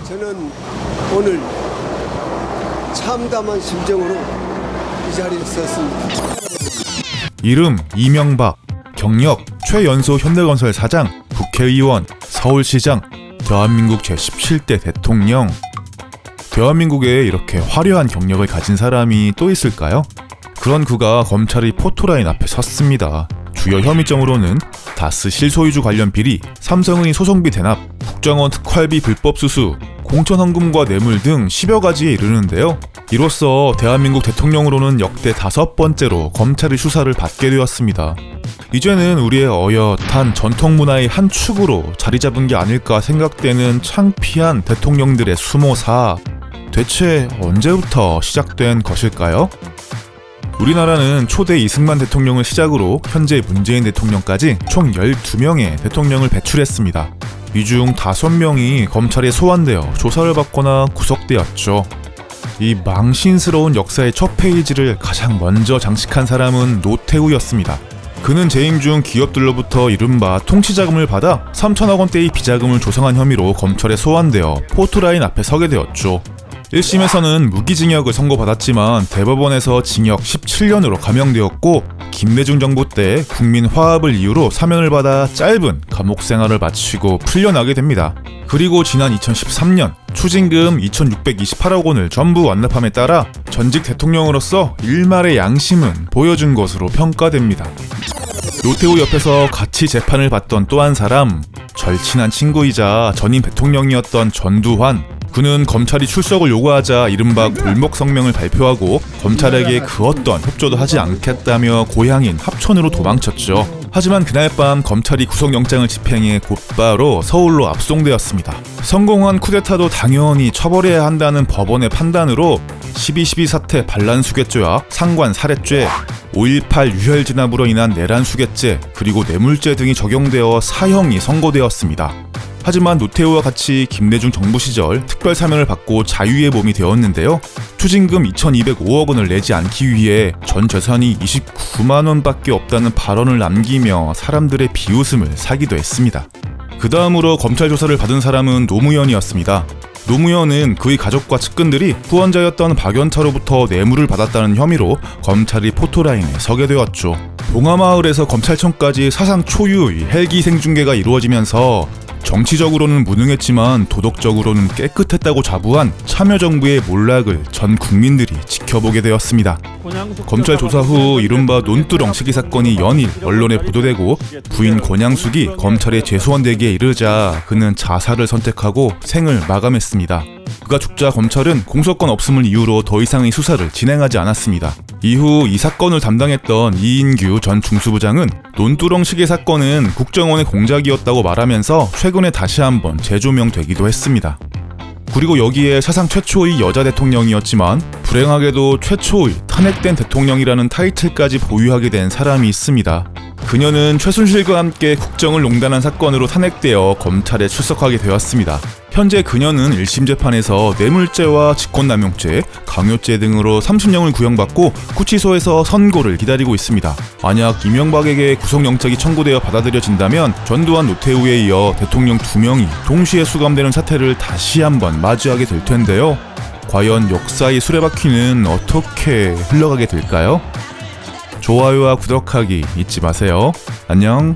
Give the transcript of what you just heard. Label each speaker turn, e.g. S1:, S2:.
S1: 저는 오늘 참담한 심정으로 이 자리에 섰습니다.
S2: 이름 이명박, 경력 최연소 현대건설 사장, 국회의원, 서울시장, 대한민국 제17대 대통령. 대한민국에 이렇게 화려한 경력을 가진 사람이 또 있을까요? 그런 그가 검찰의 포토라인 앞에 섰습니다. 주요 혐의점으로는 다스 실소유주 관련 비리, 삼성의 소송비 대납, 국정원 특활비 불법 수수, 공천헌금과 뇌물 등 10여 가지에 이르는데요. 이로써 대한민국 대통령으로는 역대 5번째로 검찰의 수사를 받게 되었습니다. 이제는 우리의 어엿한 전통문화의 한 축으로 자리 잡은 게 아닐까 생각되는 창피한 대통령들의 수모사. 대체 언제부터 시작된 것일까요? 우리나라는 초대 이승만 대통령을 시작으로 현재 문재인 대통령까지 총 12명의 대통령을 배출했습니다. 이 중 5명이 검찰에 소환되어 조사를 받거나 구속되었죠. 이 망신스러운 역사의 첫 페이지를 가장 먼저 장식한 사람은 노태우였습니다. 그는 재임 중 기업들로부터 이른바 통치자금을 받아 3천억 원대의 비자금을 조성한 혐의로 검찰에 소환되어 포토라인 앞에 서게 되었죠. 1심에서는 무기징역을 선고받았지만 대법원에서 징역 17년으로 감형되었고, 김대중 정부 때 국민 화합을 이유로 사면을 받아 짧은 감옥 생활을 마치고 풀려나게 됩니다. 그리고 지난 2013년 추징금 2,628억 원을 전부 완납함에 따라 전직 대통령으로서 일말의 양심은 보여준 것으로 평가됩니다. 노태우 옆에서 같이 재판을 받던 또 한 사람, 절친한 친구이자 전임 대통령이었던 전두환. 그는 검찰이 출석을 요구하자 이른바 골목 성명을 발표하고 검찰에게 그 어떤 협조도 하지 않겠다며 고향인 합천으로 도망쳤죠. 하지만 그날 밤 검찰이 구속영장을 집행해 곧바로 서울로 압송되었습니다. 성공한 쿠데타도 당연히 처벌해야 한다는 법원의 판단으로 12.12 사태 반란수괴죄와 상관 살해죄, 5.18 유혈 진압으로 인한 내란수괴죄, 그리고 뇌물죄 등이 적용되어 사형이 선고되었습니다. 하지만 노태우와 같이 김대중 정부 시절 특별 사면을 받고 자유의 몸이 되었는데요. 추징금 2,205억 원을 내지 않기 위해 전 재산이 29만 원밖에 없다는 발언을 남기며 사람들의 비웃음을 사기도 했습니다. 그 다음으로 검찰 조사를 받은 사람은 노무현이었습니다. 노무현은 그의 가족과 측근들이 후원자였던 박연차로부터 뇌물을 받았다는 혐의로 검찰이 포토라인에 서게 되었죠. 봉하마을에서 검찰청까지 사상 초유의 헬기 생중계가 이루어지면서 정치적으로는 무능했지만 도덕적으로는 깨끗했다고 자부한 참여정부의 몰락을 전 국민들이 지켜보게 되었습니다. 검찰 조사 후 이른바 논두렁 시기 사건이 연일 언론에 보도되고 부인 권양숙이 검찰에 재소환되기에 이르자 그는 자살을 선택하고 생을 마감했습니다. 그가 죽자 검찰은 공소권 없음을 이유로 더 이상의 수사를 진행하지 않았습니다. 이후 이 사건을 담당했던 이인규 전 중수부장은 논두렁 시계 사건은 국정원의 공작이었다고 말하면서 최근에 다시 한번 재조명되기도 했습니다. 그리고 여기에 사상 최초의 여자 대통령이었지만 불행하게도 최초의 탄핵된 대통령이라는 타이틀까지 보유하게 된 사람이 있습니다. 그녀는 최순실과 함께 국정을 농단한 사건으로 탄핵되어 검찰에 출석하게 되었습니다. 현재 그녀는 1심 재판에서 뇌물죄와 직권남용죄, 강요죄 등으로 30년을 구형받고 구치소에서 선고를 기다리고 있습니다. 만약 이명박에게 구속영장이 청구되어 받아들여진다면 전두환, 노태우에 이어 대통령 2명이 동시에 수감되는 사태를 다시 한번 맞이하게 될 텐데요. 과연 역사의 수레바퀴는 어떻게 흘러가게 될까요? 좋아요와 구독하기 잊지 마세요. 안녕.